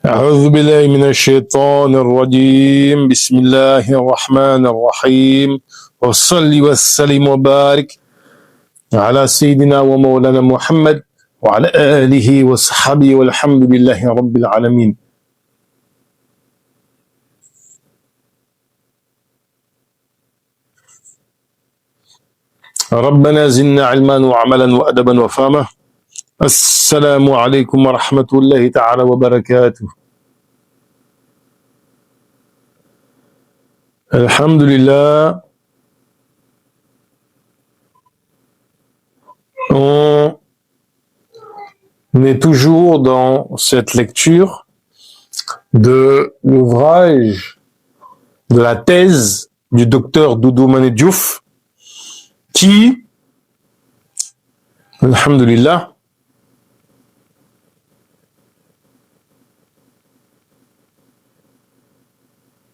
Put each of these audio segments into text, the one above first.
أعوذ بالله من الشيطان الرجيم بسم الله الرحمن الرحيم وصلي وسلم وبارك على سيدنا ومولانا محمد وعلى آله وصحبه والحمد لله رب العالمين. ربنا زدنا علما وعملا وأدبا وفهما. السلام عليكم ورحمة الله تعالى وبركاته. Alhamdulillah, on est toujours dans cette lecture de l'ouvrage, de la thèse du docteur Doudou Mané Diouf, qui, alhamdulillah,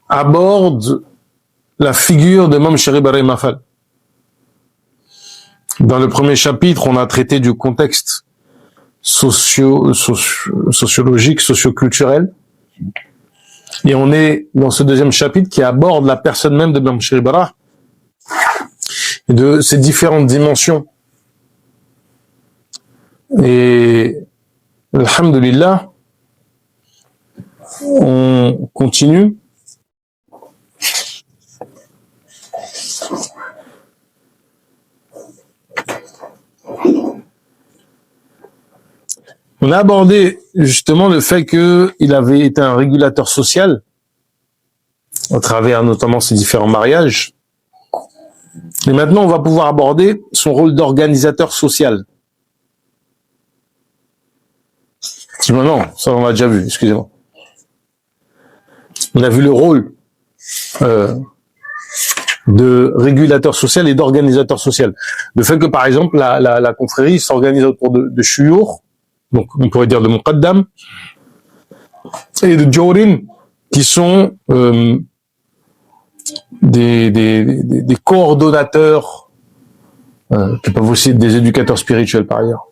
aborde la figure de Imam Sherif Ibrahim Afal. Dans le premier chapitre, on a traité du contexte sociologique, socioculturel. Et on est dans ce deuxième chapitre qui aborde la personne même de Imam Sherif Ibrahim et de ses différentes dimensions. Et alhamdulillah, on continue. On a abordé justement le fait qu'il avait été un régulateur social à travers notamment ses différents mariages. Et maintenant, on va pouvoir aborder son rôle d'organisateur social. Non, ça on l'a déjà vu, excusez-moi. On a vu le rôle de régulateur social et d'organisateur social. Le fait que, par exemple, la confrérie s'organise autour de shuyukh, donc on pourrait dire de muqaddam, et de jawrin, qui sont des coordonnateurs, qui peuvent aussi être des éducateurs spirituels par ailleurs.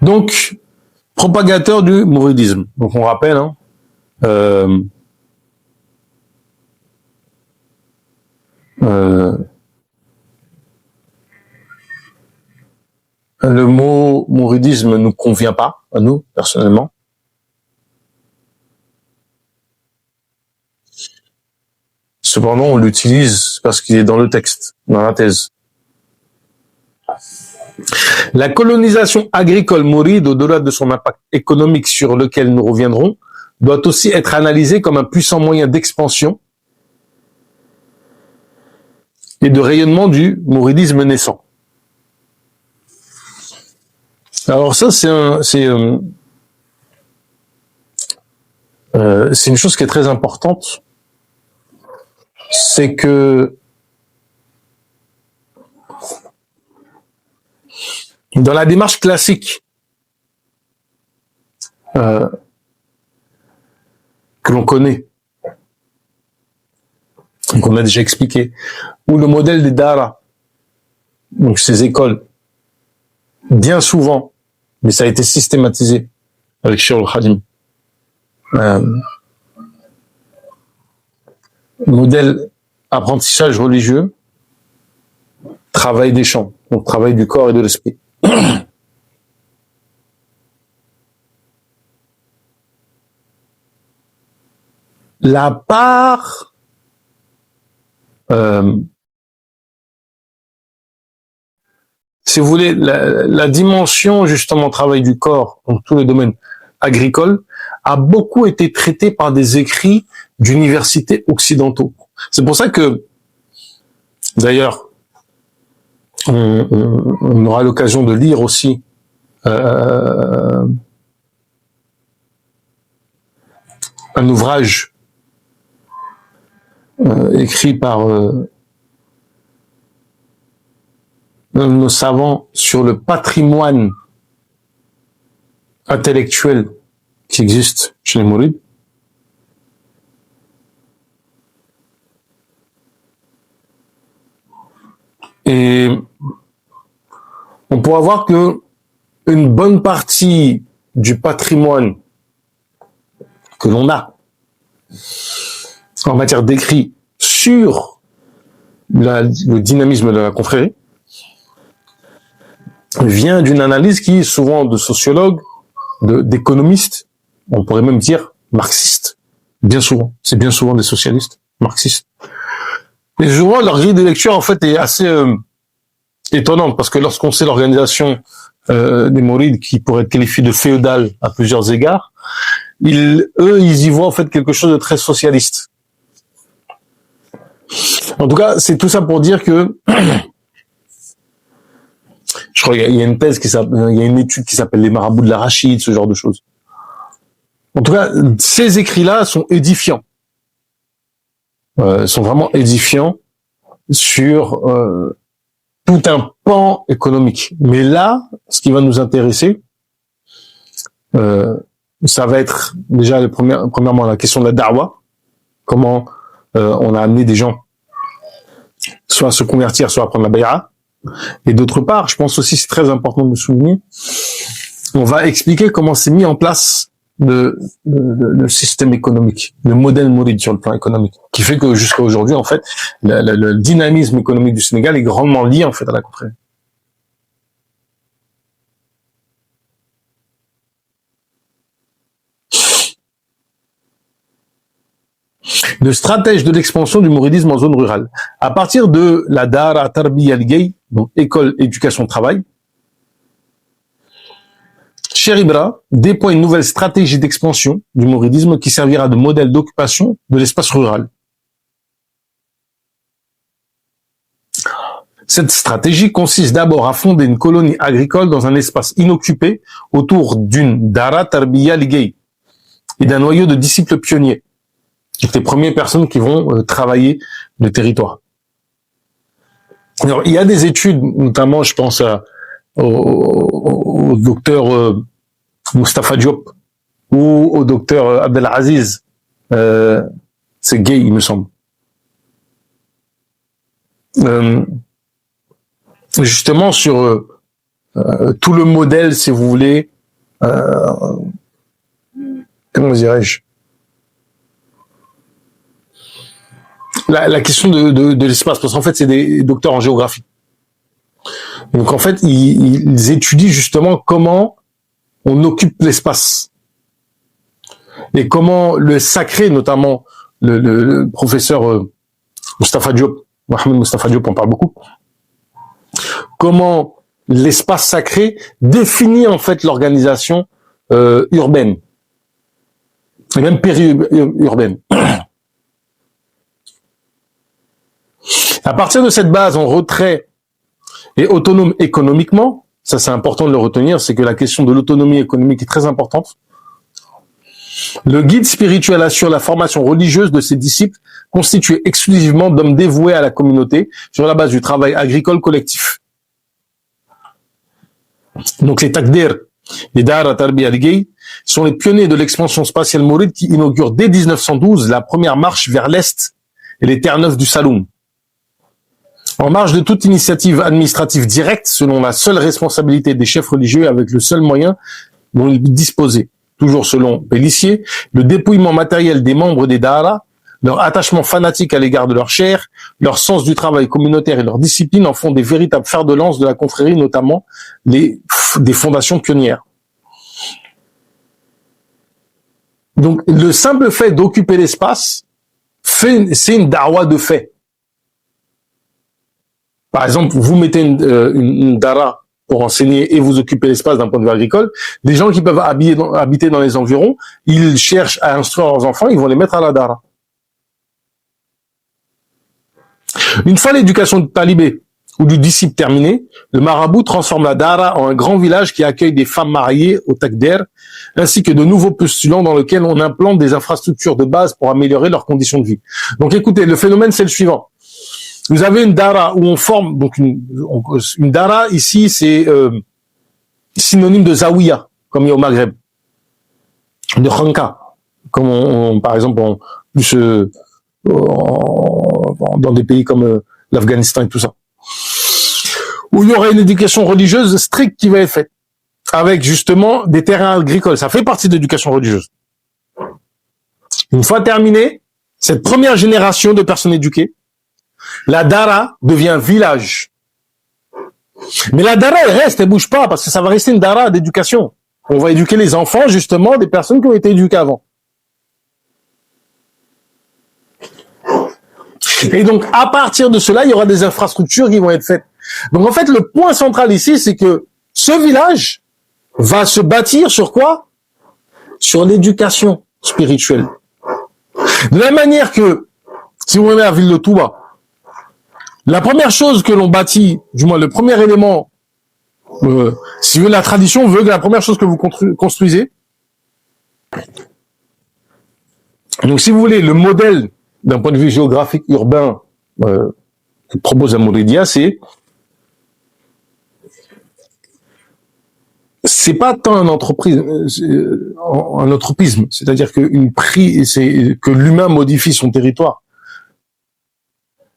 Donc, propagateur du mouridisme. Donc, on rappelle, le mot mouridisme ne nous convient pas, à nous, personnellement. Cependant, on l'utilise parce qu'il est dans le texte, dans la thèse. La colonisation agricole mouride, au-delà de son impact économique sur lequel nous reviendrons, doit aussi être analysée comme un puissant moyen d'expansion et de rayonnement du mouridisme naissant. Alors ça, c'est une chose qui est très importante, c'est que dans la démarche classique que l'on connaît, qu'on a déjà expliqué, où le modèle des Dara, donc ces écoles, bien souvent, mais ça a été systématisé avec Cheikh al-Khadim, modèle apprentissage religieux, travail des champs, donc travail du corps et de l'esprit. La part si vous voulez, la dimension justement travail du corps, donc tous les domaines agricoles, a beaucoup été traitée par des écrits d'universités occidentaux. C'est pour ça que, d'ailleurs, on aura l'occasion de lire aussi un ouvrage écrit par nos savants sur le patrimoine intellectuel qui existe chez les mourides. Et on pourra voir que une bonne partie du patrimoine que l'on a en matière d'écrit sur le dynamisme de la confrérie vient d'une analyse qui est souvent de sociologues, d'économistes, on pourrait même dire marxistes, bien souvent. C'est bien souvent des socialistes marxistes. Et souvent, leur grille de lecture, en fait, est assez étonnante, parce que lorsqu'on sait l'organisation des mourides, qui pourrait être qualifiée de féodale à plusieurs égards, ils y voient en fait quelque chose de très socialiste. En tout cas, c'est tout ça pour dire que je crois qu'il y a une thèse il y a une étude qui s'appelle les marabouts de l'Arachide, ce genre de choses. En tout cas, ces écrits-là sont édifiants. Sont vraiment édifiants sur tout un pan économique. Mais là, ce qui va nous intéresser, ça va être déjà premièrement la question de la da'wa, comment on a amené des gens soit à se convertir, soit à prendre la bay'a. Et d'autre part, je pense aussi c'est très important de me souligner, on va expliquer comment s'est mis en place le système économique, le modèle mouride sur le plan économique, qui fait que jusqu'à aujourd'hui, en fait, le dynamisme économique du Sénégal est grandement lié en fait à la confrérie. Le stratège de l'expansion du mouridisme en zone rurale. À partir de la Dara Tarbiya al-Gay, donc école éducation travail, Cheikh Ibra déploie une nouvelle stratégie d'expansion du mouridisme qui servira de modèle d'occupation de l'espace rural. Cette stratégie consiste d'abord à fonder une colonie agricole dans un espace inoccupé autour d'une Dara Tarbiya al-Gay et d'un noyau de disciples pionniers, qui sont les premières personnes qui vont travailler le territoire. Alors, il y a des études, notamment, je pense au docteur Moustapha Diop ou au docteur Abdelaziz, c'est Gay, il me semble. Justement sur tout le modèle, si vous voulez, comment dirais-je, la question de l'espace, parce qu'en fait, c'est des docteurs en géographie. Donc, en fait, ils étudient justement comment on occupe l'espace. Et comment le sacré, notamment le professeur Moustapha Diop, Mohamed Moustapha Diop en parle beaucoup, comment l'espace sacré définit en fait l'organisation urbaine, et même périurbaine. À partir de cette base en retrait et autonome économiquement, ça c'est important de le retenir, c'est que la question de l'autonomie économique est très importante. Le guide spirituel assure la formation religieuse de ses disciples, constitués exclusivement d'hommes dévoués à la communauté sur la base du travail agricole collectif. Donc les Takdir, les Dara Tarbiya al-Gay, sont les pionniers de l'expansion spatiale mouride qui inaugurent dès 1912 la première marche vers l'Est et les terres neuves du Saloum. En marge de toute initiative administrative directe, selon la seule responsabilité des chefs religieux avec le seul moyen dont ils disposaient. Toujours selon Pélissier, le dépouillement matériel des membres des Dara, leur attachement fanatique à l'égard de leur chair, leur sens du travail communautaire et leur discipline en font des véritables fers de lance de la confrérie, notamment des fondations pionnières. Donc, le simple fait d'occuper l'espace, c'est une da'wa de fait. Par exemple, vous mettez une dara pour enseigner et vous occupez l'espace d'un point de vue agricole. Les gens qui peuvent habiter dans les environs, ils cherchent à instruire leurs enfants, ils vont les mettre à la dara. Une fois l'éducation de talibé ou du disciple terminé, le marabout transforme la dara en un grand village qui accueille des femmes mariées au takder, ainsi que de nouveaux postulants dans lesquels on implante des infrastructures de base pour améliorer leurs conditions de vie. Donc écoutez, le phénomène c'est le suivant. Vous avez une dara où on forme, donc une dara ici c'est synonyme de zawiya, comme il y a au Maghreb, de khanka, comme par exemple dans des pays comme l'Afghanistan et tout ça, où il y aurait une éducation religieuse stricte qui va être faite, avec justement des terrains agricoles. Ça fait partie de l'éducation religieuse. Une fois terminée, cette première génération de personnes éduquées, la dara devient village. Mais la dara, elle reste, elle bouge pas, parce que ça va rester une dara d'éducation. On va éduquer les enfants, justement, des personnes qui ont été éduquées avant. Et donc, à partir de cela, il y aura des infrastructures qui vont être faites. Donc, en fait, le point central ici, c'est que ce village va se bâtir sur quoi? Sur l'éducation spirituelle. De la même manière que, si vous regardez la ville de Touba, la première chose que l'on bâtit, du moins le premier élément, si la tradition veut que la première chose que vous construisez, donc si vous voulez, le modèle d'un point de vue géographique urbain que propose la Mouridia, c'est pas tant un anthropisme, c'est-à-dire que c'est que l'humain modifie son territoire,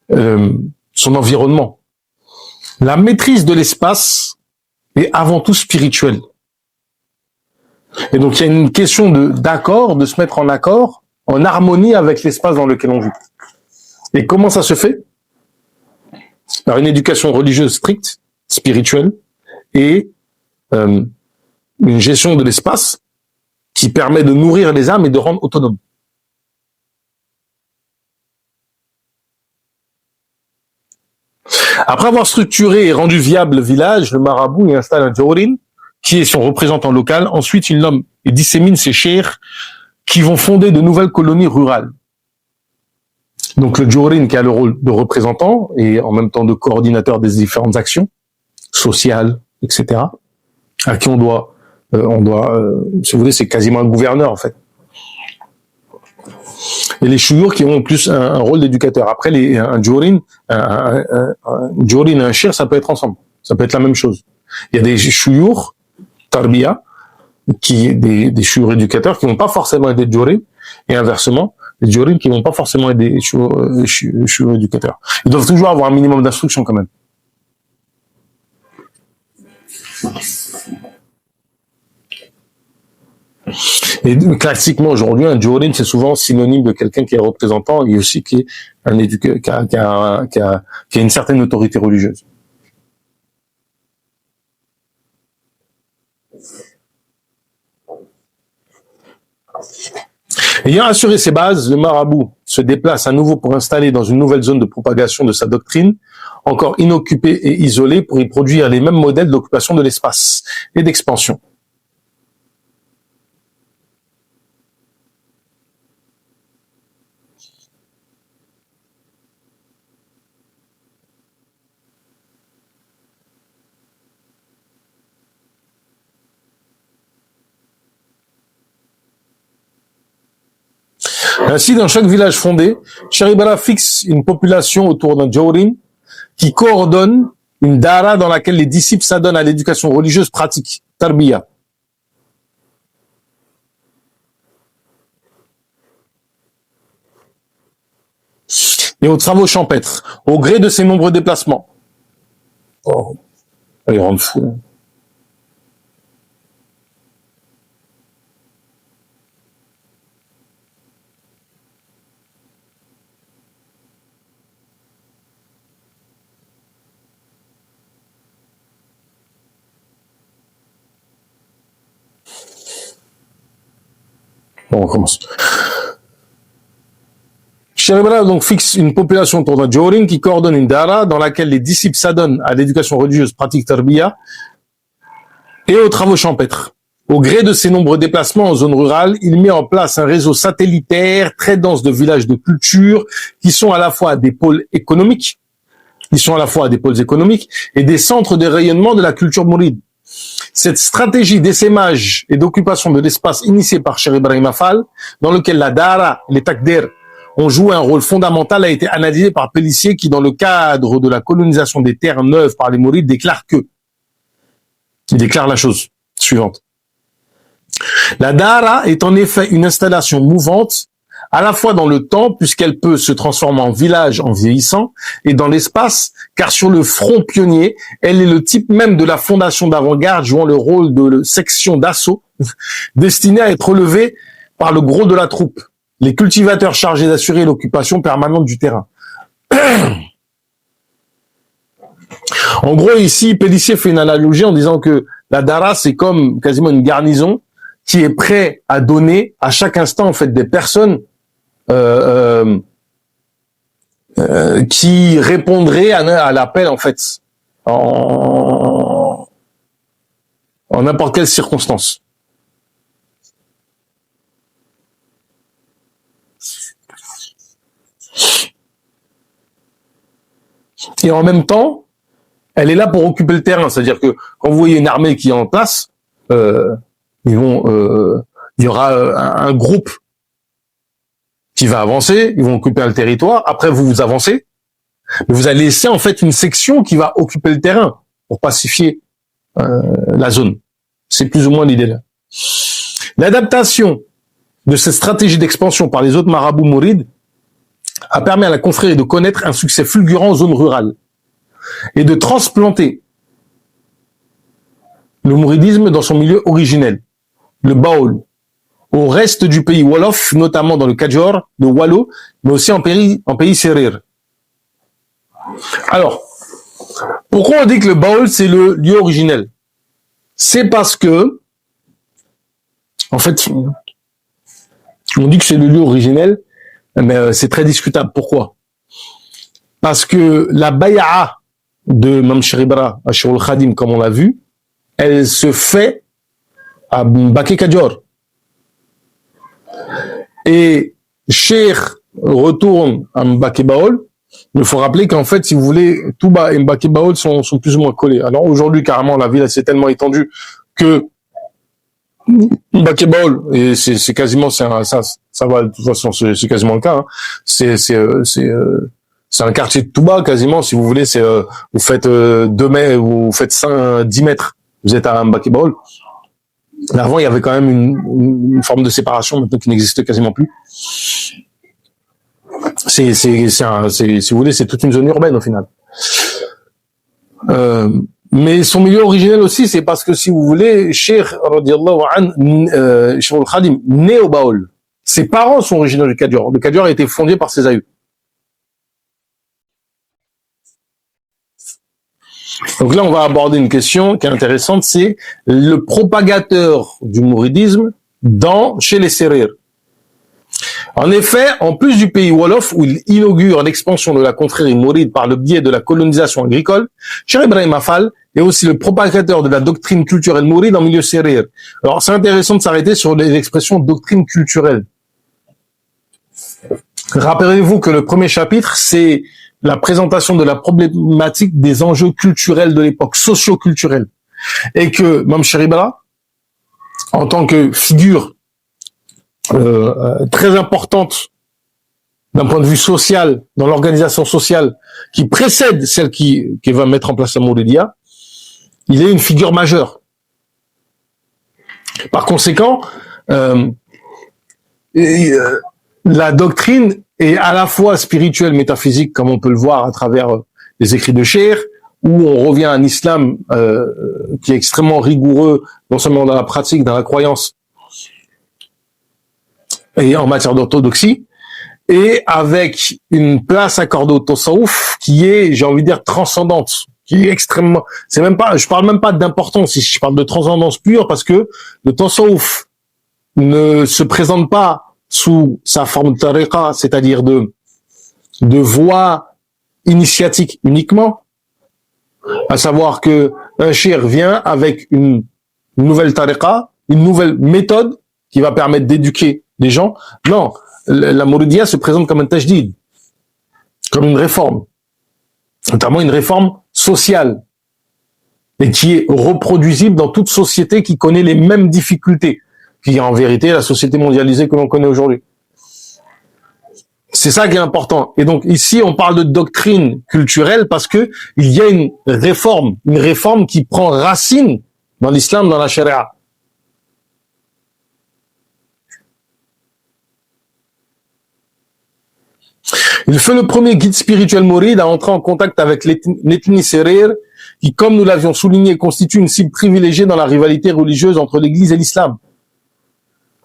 son environnement. La maîtrise de l'espace est avant tout spirituelle. Et donc il y a une question d'accord, de se mettre en accord, en harmonie avec l'espace dans lequel on vit. Et comment ça se fait? Par une éducation religieuse stricte, spirituelle, et une gestion de l'espace qui permet de nourrir les âmes et de rendre autonomes. Après avoir structuré et rendu viable le village, le marabout y installe un jawrin, qui est son représentant local. Ensuite, il nomme et dissémine ses cheikhs qui vont fonder de nouvelles colonies rurales. Donc le jawrin qui a le rôle de représentant et en même temps de coordinateur des différentes actions sociales, etc. À qui on doit, si vous voulez, c'est quasiment un gouverneur en fait. Et les chouyours qui ont plus un rôle d'éducateur. Après, un jawrin, et un shir, ça peut être ensemble. Ça peut être la même chose. Il y a des chouyours, tarbiya, des chouyours éducateurs qui vont pas forcément être des jawrin, et inversement, les jawrin qui vont pas forcément être des chouyours éducateurs. Ils doivent toujours avoir un minimum d'instruction quand même. Et classiquement aujourd'hui, un jawrin c'est souvent synonyme de quelqu'un qui est représentant et aussi qui est un éducateur, qui a une certaine autorité religieuse. Ayant assuré ses bases, le marabout se déplace à nouveau pour installer dans une nouvelle zone de propagation de sa doctrine, encore inoccupée et isolée, pour y produire les mêmes modèles d'occupation de l'espace et d'expansion. Ainsi, dans chaque village fondé, Sharibara fixe une population autour d'un jawrin qui coordonne une dara dans laquelle les disciples s'adonnent à l'éducation religieuse pratique, tarbiya. Et aux travaux champêtres, au gré de ses nombreux déplacements. Oh, ils rendent fou. Bon, on commence. Sharibara donc fixe une population autour d'un jawrin qui coordonne une dara dans laquelle les disciples s'adonnent à l'éducation religieuse pratique tarbiya et aux travaux champêtres. Au gré de ses nombreux déplacements en zone rurale, il met en place un réseau satellitaire très dense de villages de culture qui sont à la fois des pôles économiques Ils sont à la fois des pôles économiques et des centres de rayonnement de la culture mouride. Cette stratégie d'essaimage et d'occupation de l'espace initiée par Cheikh Ibrahim Afal, dans lequel la Dara et les Takder ont joué un rôle fondamental, a été analysée par Pellissier qui, dans le cadre de la colonisation des terres neuves par les Mourides, il déclare la chose suivante. La Dara est en effet une installation mouvante, à la fois dans le temps, puisqu'elle peut se transformer en village en vieillissant, et dans l'espace, car sur le front pionnier, elle est le type même de la fondation d'avant-garde jouant le rôle de section d'assaut, destinée à être relevée par le gros de la troupe, les cultivateurs chargés d'assurer l'occupation permanente du terrain. En gros, ici, Pellissier fait une analogie en disant que la Dara, c'est comme quasiment une garnison qui est prêt à donner à chaque instant, en fait, des personnes qui répondraient à l'appel, en fait, en n'importe quelle circonstance. Et en même temps, elle est là pour occuper le terrain. C'est-à-dire que quand vous voyez une armée qui est en place, il y aura un groupe qui va avancer, ils vont occuper le territoire. Après, vous avancez, mais vous allez laisser en fait une section qui va occuper le terrain pour pacifier la zone. C'est plus ou moins l'idée là. L'adaptation de cette stratégie d'expansion par les autres marabouts mourides a permis à la confrérie de connaître un succès fulgurant en zone rurale et de transplanter le mouridisme dans son milieu originel, le Baol, au reste du pays Wolof, notamment dans le Kajor, le Wallo, mais aussi en pays Serir. Alors, pourquoi on dit que le Baol c'est le lieu originel? C'est parce que, en fait, on dit que c'est le lieu originel, mais c'est très discutable. Pourquoi? Parce que la bay'a de Mam Sheribra à Shirul Khadim, comme on l'a vu, elle se fait à Mbake Kajor. Et Cheikh retourne à Mbake Baol. Il faut rappeler qu'en fait, si vous voulez, Touba et Mbake Baol sont plus ou moins collés. Alors aujourd'hui, carrément, la ville s'est tellement étendue que Mbake Baol, et c'est quasiment, ça va, de toute façon, c'est quasiment le cas, hein. C'est un quartier de Touba, quasiment, si vous voulez, vous faites 2 mètres, vous faites 10 mètres, vous êtes à Mbake Baol. Avant, il y avait quand même une forme de séparation, maintenant qui n'existe quasiment plus. Si vous voulez, c'est toute une zone urbaine, au final. Mais son milieu originel aussi, c'est parce que, si vous voulez, Cheikh, radiallahu an, Cheikh al-Khadim, né au Baol. Ses parents sont originaires du Kadior. Le Kadior a été fondé par ses aïeux. Donc là, on va aborder une question qui est intéressante, c'est le propagateur du mouridisme chez les Serir. En effet, en plus du pays Wolof, où il inaugure l'expansion de la confrérie mouride par le biais de la colonisation agricole, Cheikh Ibrahim Afal est aussi le propagateur de la doctrine culturelle mouride en milieu Serir. Alors, c'est intéressant de s'arrêter sur l'expression doctrine culturelle. Rappelez-vous que le premier chapitre, c'est la présentation de la problématique des enjeux culturels de l'époque, socio-culturels. Et que Mam Sheribra, en tant que figure très importante d'un point de vue social, dans l'organisation sociale, qui précède celle qui va mettre en place la Mouridia, il est une figure majeure. Par conséquent, la doctrine est à la fois spirituelle, métaphysique, comme on peut le voir à travers les écrits de Cheikh, où on revient à un islam qui est extrêmement rigoureux, non seulement dans la pratique, dans la croyance, et en matière d'orthodoxie, et avec une place accordée au tasawwuf qui est, j'ai envie de dire, transcendante, qui est extrêmement, je parle même pas d'importance, je parle de transcendance pure, parce que le tasawwuf ne se présente pas sous sa forme de tariqa, c'est-à-dire de voie initiatique uniquement, à savoir que un shir vient avec une nouvelle tariqa, une nouvelle méthode qui va permettre d'éduquer les gens. Non, la Mouridia se présente comme un tajdid, comme une réforme. notamment une réforme sociale, et qui est reproduisible dans toute société qui connaît les mêmes difficultés, qui est en vérité la société mondialisée que l'on connaît aujourd'hui. C'est ça qui est important. Et donc ici, on parle de doctrine culturelle parce que il y a une réforme qui prend racine dans l'islam, dans la charia. Il fut le premier guide spirituel mouride à entrer en contact avec l'ethnie Serer, qui, comme nous l'avions souligné, constitue une cible privilégiée dans la rivalité religieuse entre l'Église et l'islam.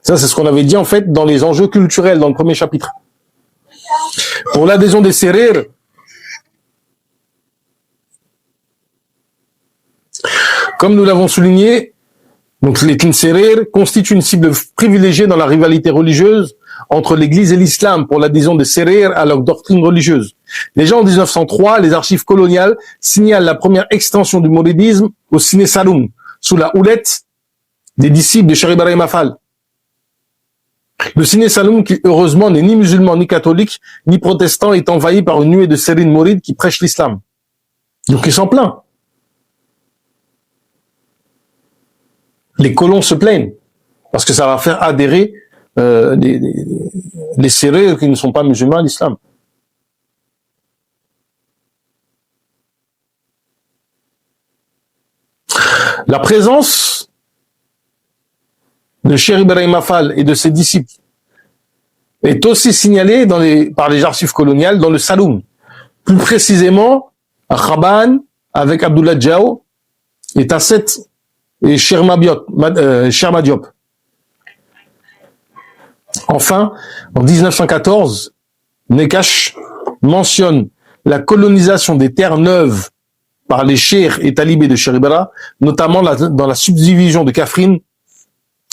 Ça, c'est ce qu'on avait dit en fait dans les enjeux culturels dans le premier chapitre. Pour l'adhésion des Serer, comme nous l'avons souligné, donc l'ethnie Serer constitue une cible privilégiée dans la rivalité religieuse entre l'Église et l'islam pour l'adhésion des Serer à leur doctrine religieuse. Déjà en 1903, les archives coloniales signalent la première extension du mouridisme au Sine Saloum, sous la houlette des disciples de Cheikh Ibrahim Afal. Le Sine Saloum, qui heureusement n'est ni musulman, ni catholique, ni protestant, est envahi par une nuée de Sérines mourides qui prêchent l'islam. Donc ils s'en plaignent. Les colons se plaignent, parce que ça va faire adhérer les Sérères qui ne sont pas musulmans à l'islam. La présence de Cheikh Ibrahim Afal et de ses disciples est aussi signalée par les archives coloniales dans le Saloum. Plus précisément, à Khaban, avec Abdullah Djao, et Tasset et Sherma Diop. Enfin, en 1914, Nekash mentionne la colonisation des terres neuves par les cheikhs et talibés de Cheikh Ibrahim, notamment dans la subdivision de Kafrine,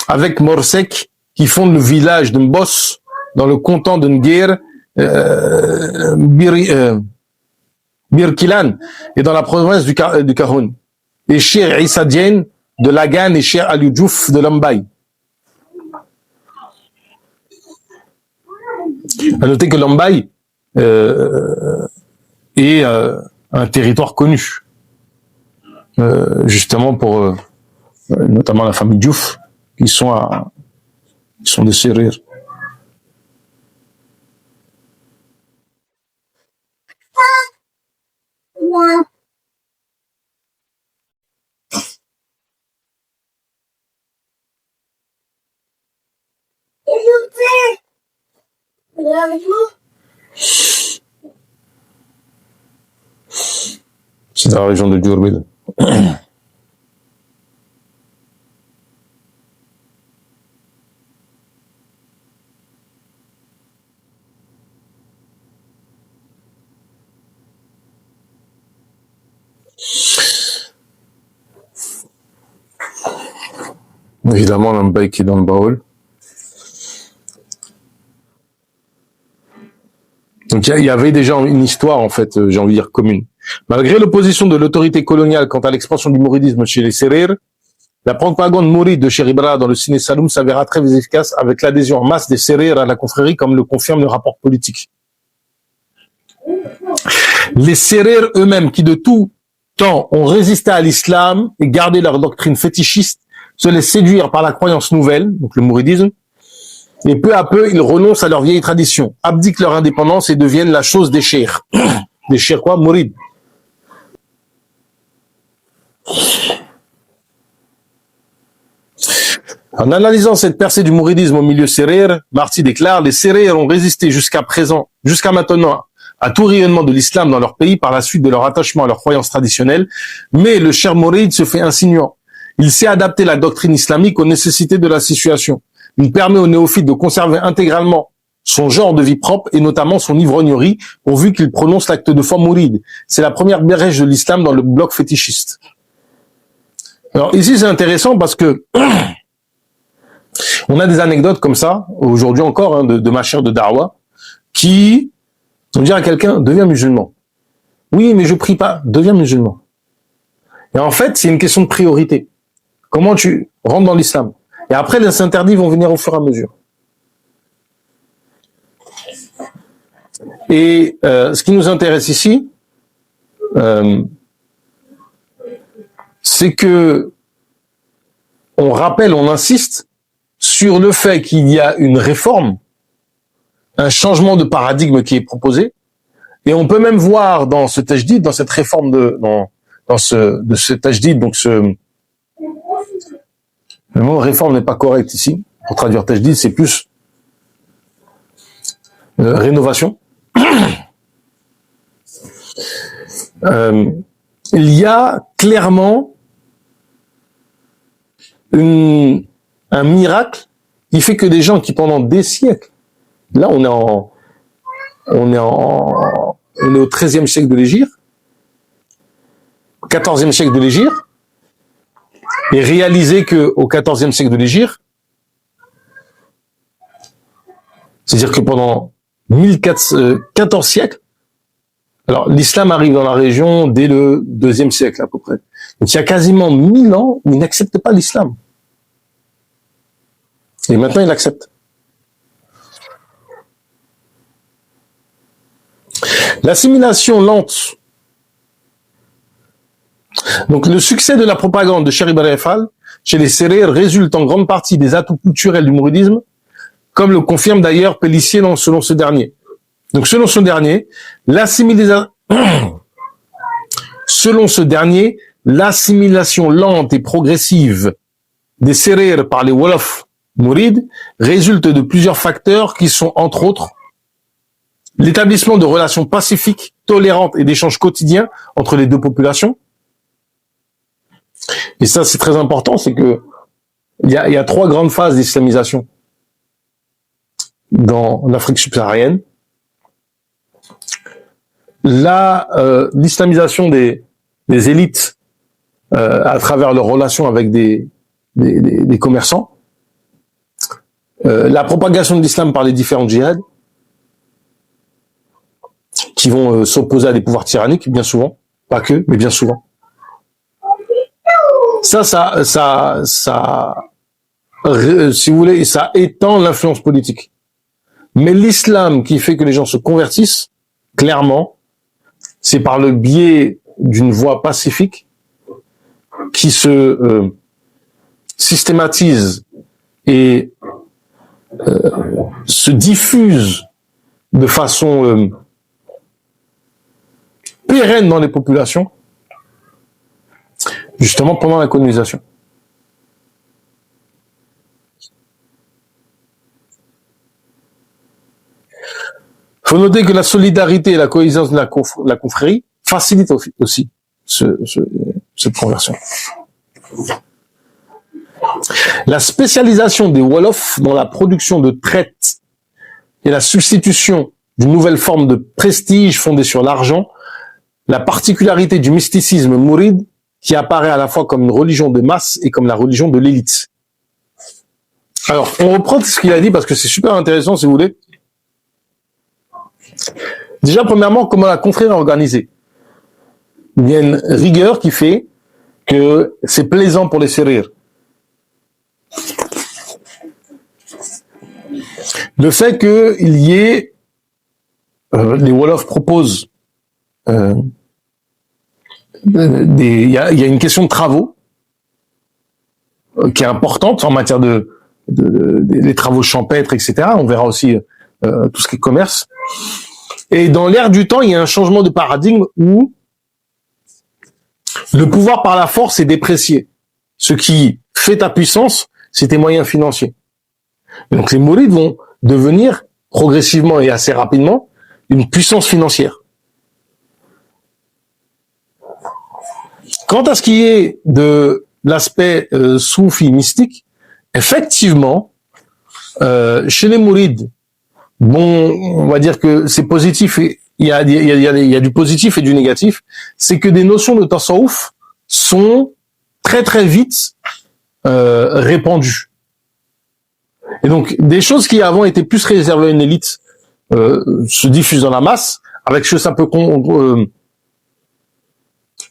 avec Morsek, qui fonde le village de Mbos, dans le canton de Nguer, Birkilan, et dans la province du Cahoun, et Cheikh Issa Diène de Lagan et Cheikh Aliou Diouf de Lambaye. À noter que Lambaye est un territoire connu, justement pour notamment la famille Diouf, qui sont des Sérères. C'est dans la région de Diourbel. Évidemment, Lambaye qui est dans le Baoul. Donc il y avait déjà une histoire, en fait, j'ai envie de dire commune. Malgré l'opposition de l'autorité coloniale quant à l'expansion du mouridisme chez les Sérères, la propagande mouride de Cheikh Ibrahim dans le Sine Saloum s'avéra très efficace avec l'adhésion en masse des Sérères à la confrérie, comme le confirme le rapport politique. Les Sérères eux-mêmes, qui de tout temps ont résisté à l'islam et gardé leur doctrine fétichiste, se laissent séduire par la croyance nouvelle, donc le mouridisme, et peu à peu, ils renoncent à leur vieille tradition, abdiquent leur indépendance et deviennent la chose des cheikhs. Des cheikhs quoi? Mourides. En analysant cette percée du mouridisme au milieu Sérère, Marty déclare: les Sérères ont résisté jusqu'à maintenant, à tout rayonnement de l'islam dans leur pays par la suite de leur attachement à leurs croyances traditionnelles, mais le cher mouride se fait insinuant. Il sait adapter la doctrine islamique aux nécessités de la situation. Il permet aux néophytes de conserver intégralement son genre de vie propre et notamment son ivrognerie, pourvu qu'il prononce l'acte de foi mouride. C'est la première brèche de l'islam dans le bloc fétichiste. Alors ici c'est intéressant parce que on a des anecdotes comme ça, aujourd'hui encore, de ma chère de Darwa, qui vont dire à quelqu'un: deviens musulman. Oui, mais je prie pas, deviens musulman. Et en fait, c'est une question de priorité. Comment tu rentres dans l'islam? Et après, les interdits vont venir au fur et à mesure. Et ce qui nous intéresse ici, c'est que on rappelle, on insiste sur le fait qu'il y a une réforme, un changement de paradigme qui est proposé, et on peut même voir dans ce tajdid, dans cette réforme dans ce tajdid, donc le mot réforme n'est pas correct ici, pour traduire tajdid, c'est plus rénovation. Il y a clairement un miracle qui fait que des gens qui pendant des siècles, là on est au XIIIe siècle de l'Hégire, au XIVe siècle de l'Hégire, et réaliser que au XIVe siècle de l'Hégire, c'est-à-dire que pendant 14 siècles, alors l'islam arrive dans la région dès le IIe siècle à peu près. Donc il y a quasiment 1000 ans où ils n'acceptent pas l'islam. Et maintenant ils l'acceptent. L'assimilation lente. Donc le succès de la propagande de Cheikh Ibrahim Fall chez les Serer résulte en grande partie des atouts culturels du mouridisme, comme le confirme d'ailleurs Pellissier selon ce dernier. Donc selon ce dernier, l'assimilation lente et progressive des Serer par les Wolof mourides résulte de plusieurs facteurs qui sont entre autres l'établissement de relations pacifiques, tolérantes et d'échanges quotidiens entre les deux populations. Et ça, c'est très important, c'est que il y a 3 grandes phases d'islamisation dans l'Afrique subsaharienne. L'islamisation des élites à travers leurs relations avec des commerçants, la propagation de l'islam par les différents djihad, qui vont s'opposer à des pouvoirs tyranniques, bien souvent, pas que, mais bien souvent. Si vous voulez, ça étend l'influence politique. Mais l'islam qui fait que les gens se convertissent, clairement, c'est par le biais d'une voie pacifique qui se systématise et se diffuse de façon pérenne dans les populations, justement pendant la colonisation. Il faut noter que la solidarité et la cohésion de la confrérie facilitent aussi cette conversion. La spécialisation des Wolofs dans la production de traites et la substitution d'une nouvelle forme de prestige fondée sur l'argent, la particularité du mysticisme mouride qui apparaît à la fois comme une religion de masse et comme la religion de l'élite. Alors, on reprend ce qu'il a dit parce que c'est super intéressant si vous voulez. Déjà, premièrement, comment la confrérie est organisée. Il y a une rigueur qui fait que c'est plaisant pour les Serir. Le fait qu'il y ait, les Wolofs proposent, il y a une question de travaux qui est importante en matière des travaux champêtres, etc. On verra aussi tout ce qui est commerce. Et dans l'ère du temps, il y a un changement de paradigme où le pouvoir par la force est déprécié. Ce qui fait ta puissance, c'est tes moyens financiers. Et donc les mourides vont devenir progressivement et assez rapidement une puissance financière. Quant à ce qui est de l'aspect soufi mystique, effectivement, chez les mourides, bon, on va dire que c'est positif, et il y a du positif et du négatif, c'est que des notions de tasawwuf sont très très vite répandues. Et donc, des choses qui avant étaient plus réservées à une élite se diffusent dans la masse, avec ce que ça peut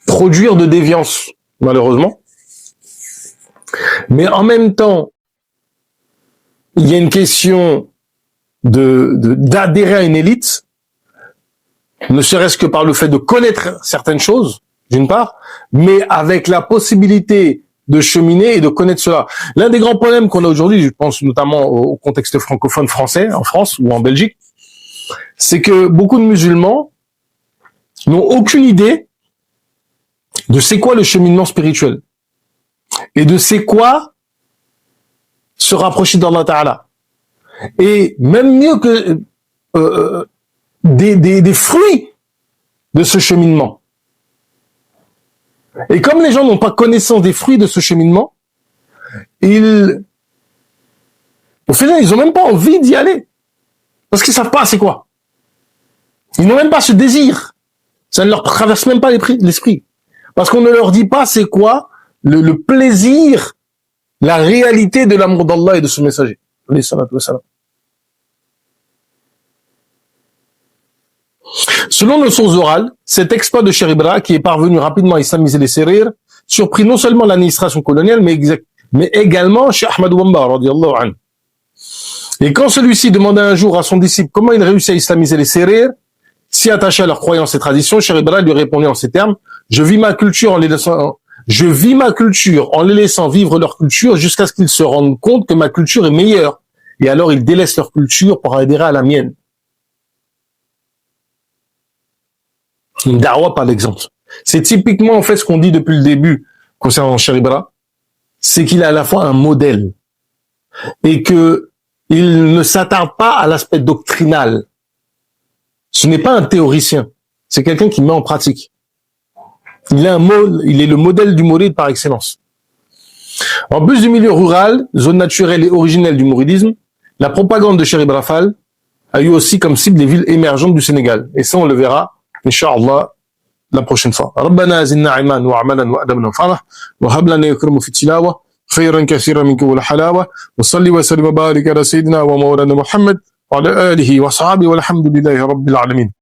produire de déviance, malheureusement. Mais en même temps, il y a une question d'adhérer à une élite ne serait-ce que par le fait de connaître certaines choses, d'une part, mais avec la possibilité de cheminer et de connaître cela. L'un des grands problèmes qu'on a aujourd'hui, je pense notamment au contexte francophone français, en France ou en Belgique, c'est que beaucoup de musulmans n'ont aucune idée de c'est quoi le cheminement spirituel et de c'est quoi se rapprocher d'Allah Ta'ala. Et même mieux que des fruits de ce cheminement. Et comme les gens n'ont pas connaissance des fruits de ce cheminement, au final, ils ont même pas envie d'y aller. Parce qu'ils savent pas c'est quoi. Ils n'ont même pas ce désir. Ça ne leur traverse même pas l'esprit. Parce qu'on ne leur dit pas c'est quoi le plaisir, la réalité de l'amour d'Allah et de son messager. Selon nos sources orales, cet exploit de Cheikh Ibra, qui est parvenu rapidement à islamiser les Sérirs, surprit non seulement l'administration coloniale, mais également Cheikh Ahmad Bamba, radiyallahu anhu. Et quand celui-ci demanda un jour à son disciple comment il réussit à islamiser les Sérirs, si attaché à leurs croyances et traditions, Cheikh Ibra lui répondait en ces termes: je vis ma culture en les laissant vivre leur culture jusqu'à ce qu'ils se rendent compte que ma culture est meilleure. Et alors ils délaissent leur culture pour adhérer à la mienne. Une da'wa par l'exemple. C'est typiquement en fait ce qu'on dit depuis le début concernant Cheikh Ibra, c'est qu'il est à la fois un modèle et que il ne s'attarde pas à l'aspect doctrinal. Ce n'est pas un théoricien, c'est quelqu'un qui met en pratique. Il est le modèle du mouride par excellence. En plus du milieu rural, zone naturelle et originelle du mouridisme, la propagande de Cheikh Ibra Fall a eu aussi comme cible les villes émergentes du Sénégal. Et ça, on le verra, Inch'Allah, la prochaine fois. ربنا زدنا علما وعملا وأدبا وفرح وهب لنا يكرم في التلاوة خيرا كثيرا منك والحلاوة وصلي وسلم وبارك على سيدنا ومولانا محمد وعلى آله وصحبه والحمد لله رب العالمين.